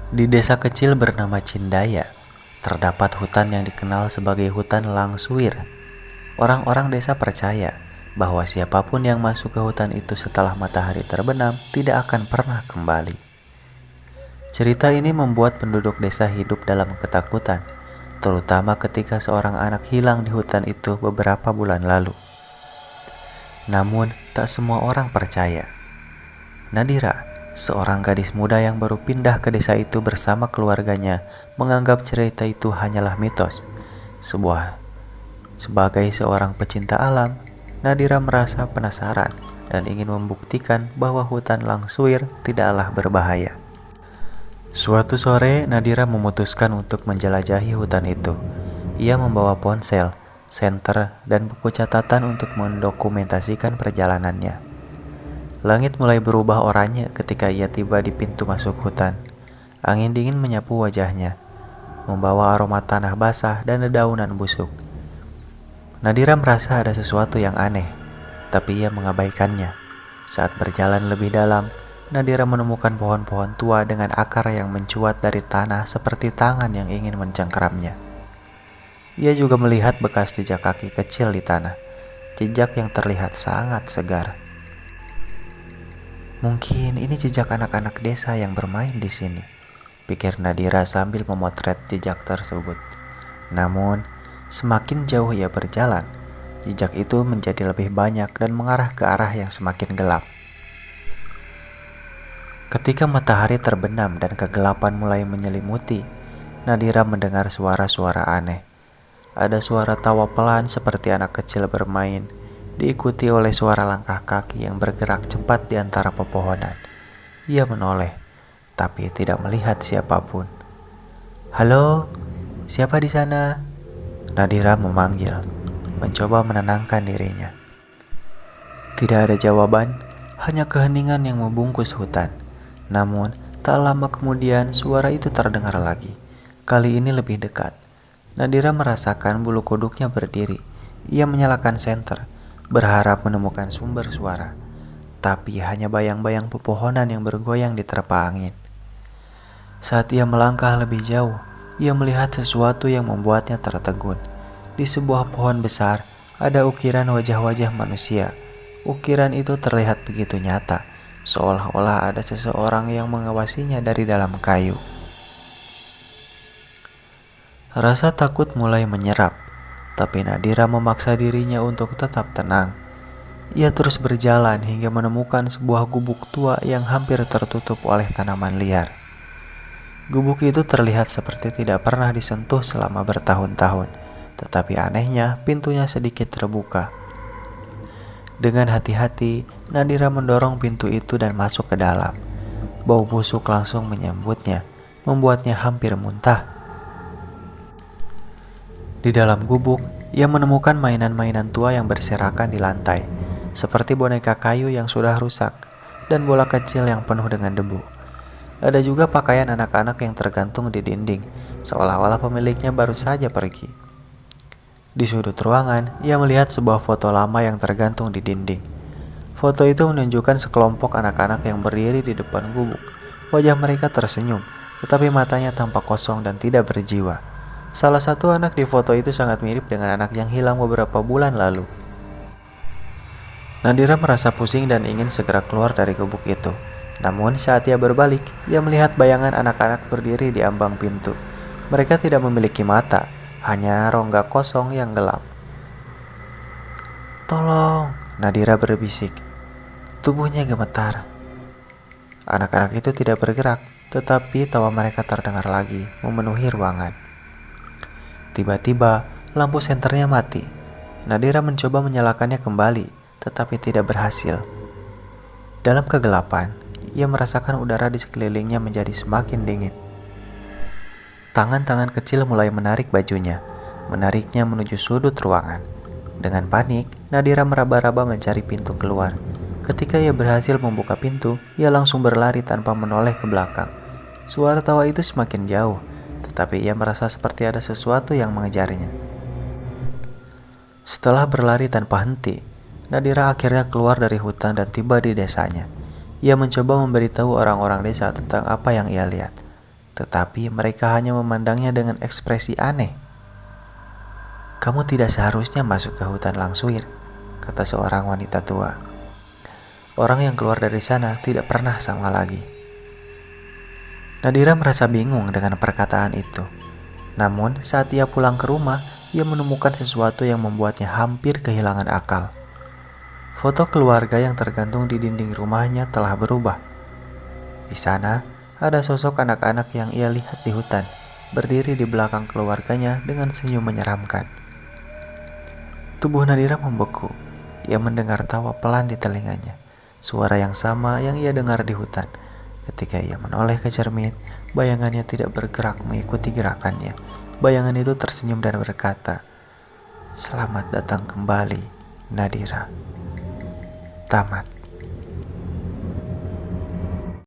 Di desa kecil bernama Cindaya, terdapat hutan yang dikenal sebagai hutan Langsuir. Orang-orang desa percaya bahwa siapapun yang masuk ke hutan itu setelah matahari terbenam tidak akan pernah kembali. Cerita ini membuat penduduk desa hidup dalam ketakutan, terutama ketika seorang anak hilang di hutan itu beberapa bulan lalu. Namun, tak semua orang percaya. Nadira, seorang gadis muda yang baru pindah ke desa itu bersama keluarganya, menganggap cerita itu hanyalah mitos. Sebagai seorang pecinta alam, Nadira merasa penasaran dan ingin membuktikan bahwa hutan Langsuir tidaklah berbahaya. Suatu sore, Nadira memutuskan untuk menjelajahi hutan itu. Ia membawa ponsel, senter, dan buku catatan untuk mendokumentasikan perjalanannya. Langit mulai berubah oranye ketika ia tiba di pintu masuk hutan. Angin dingin menyapu wajahnya, membawa aroma tanah basah dan dedaunan busuk. Nadira merasa ada sesuatu yang aneh, tapi ia mengabaikannya. Saat berjalan lebih dalam, Nadira menemukan pohon-pohon tua dengan akar yang mencuat dari tanah seperti tangan yang ingin mencengkeramnya. Ia juga melihat bekas jejak kaki kecil di tanah, jejak yang terlihat sangat segar. Mungkin ini jejak anak-anak desa yang bermain di sini, pikir Nadira sambil memotret jejak tersebut. Namun, semakin jauh ia berjalan, jejak itu menjadi lebih banyak dan mengarah ke arah yang semakin gelap. Ketika matahari terbenam dan kegelapan mulai menyelimuti, Nadira mendengar suara-suara aneh. Ada suara tawa pelan seperti anak kecil bermain, diikuti oleh suara langkah kaki yang bergerak cepat di antara pepohonan. Ia menoleh, tapi tidak melihat siapapun. "Halo, siapa di sana?" Nadira memanggil, mencoba menenangkan dirinya. Tidak ada jawaban, hanya keheningan yang membungkus hutan. Namun, tak lama kemudian suara itu terdengar lagi. Kali ini lebih dekat. Nadira merasakan bulu kuduknya berdiri. Ia menyalakan senter, berharap menemukan sumber suara, tapi hanya bayang-bayang pepohonan yang bergoyang diterpa angin. Saat ia melangkah lebih jauh, ia melihat sesuatu yang membuatnya tertegun. Di sebuah pohon besar, ada ukiran wajah-wajah manusia. Ukiran itu terlihat begitu nyata, seolah-olah ada seseorang yang mengawasinya dari dalam kayu. Rasa takut mulai menyerap, tapi Nadira memaksa dirinya untuk tetap tenang. Ia terus berjalan hingga menemukan sebuah gubuk tua yang hampir tertutup oleh tanaman liar. Gubuk itu terlihat seperti tidak pernah disentuh selama bertahun-tahun, tetapi anehnya pintunya sedikit terbuka. Dengan hati-hati, Nadira mendorong pintu itu dan masuk ke dalam. Bau busuk langsung menyambutnya, membuatnya hampir muntah. Di dalam gubuk, ia menemukan mainan-mainan tua yang berserakan di lantai, seperti boneka kayu yang sudah rusak dan bola kecil yang penuh dengan debu. Ada juga pakaian anak-anak yang tergantung di dinding, seolah-olah pemiliknya baru saja pergi. Di sudut ruangan, ia melihat sebuah foto lama yang tergantung di dinding. Foto itu menunjukkan sekelompok anak-anak yang berdiri di depan gubuk. Wajah mereka tersenyum, tetapi matanya tampak kosong dan tidak berjiwa. Salah satu anak di foto itu sangat mirip dengan anak yang hilang beberapa bulan lalu. Nadira merasa pusing dan ingin segera keluar dari gubuk itu. Namun saat ia berbalik, ia melihat bayangan anak-anak berdiri di ambang pintu. Mereka tidak memiliki mata, hanya rongga kosong yang gelap. "Tolong!" Nadira berbisik. Tubuhnya gemetar. Anak-anak itu tidak bergerak, tetapi tawa mereka terdengar lagi, memenuhi ruangan. Tiba-tiba, lampu senternya mati. Nadira mencoba menyalakannya kembali, tetapi tidak berhasil. Dalam kegelapan, ia merasakan udara di sekelilingnya menjadi semakin dingin. Tangan-tangan kecil mulai menarik bajunya, menariknya menuju sudut ruangan. Dengan panik, Nadira meraba-raba mencari pintu keluar. Ketika ia berhasil membuka pintu, ia langsung berlari tanpa menoleh ke belakang. Suara tawa itu semakin jauh, tetapi ia merasa seperti ada sesuatu yang mengejarnya. Setelah berlari tanpa henti, Nadira akhirnya keluar dari hutan dan tiba di desanya. Ia mencoba memberitahu orang-orang desa tentang apa yang ia lihat. tetapi mereka hanya memandangnya dengan ekspresi aneh. "Kamu tidak seharusnya masuk ke hutan Langsuir," kata seorang wanita tua. Orang yang keluar dari sana tidak pernah sama lagi. Nadira merasa bingung dengan perkataan itu. Namun saat ia pulang ke rumah, ia menemukan sesuatu yang membuatnya hampir kehilangan akal. Foto keluarga yang tergantung di dinding rumahnya telah berubah. Di sana, ada sosok anak-anak yang ia lihat di hutan, berdiri di belakang keluarganya dengan senyum menyeramkan. Tubuh Nadira membeku. Ia mendengar tawa pelan di telinganya, suara yang sama yang ia dengar di hutan. Ketika ia menoleh ke cermin, bayangannya tidak bergerak mengikuti gerakannya. Bayangan itu tersenyum dan berkata, "Selamat datang kembali, Nadira." Tamat.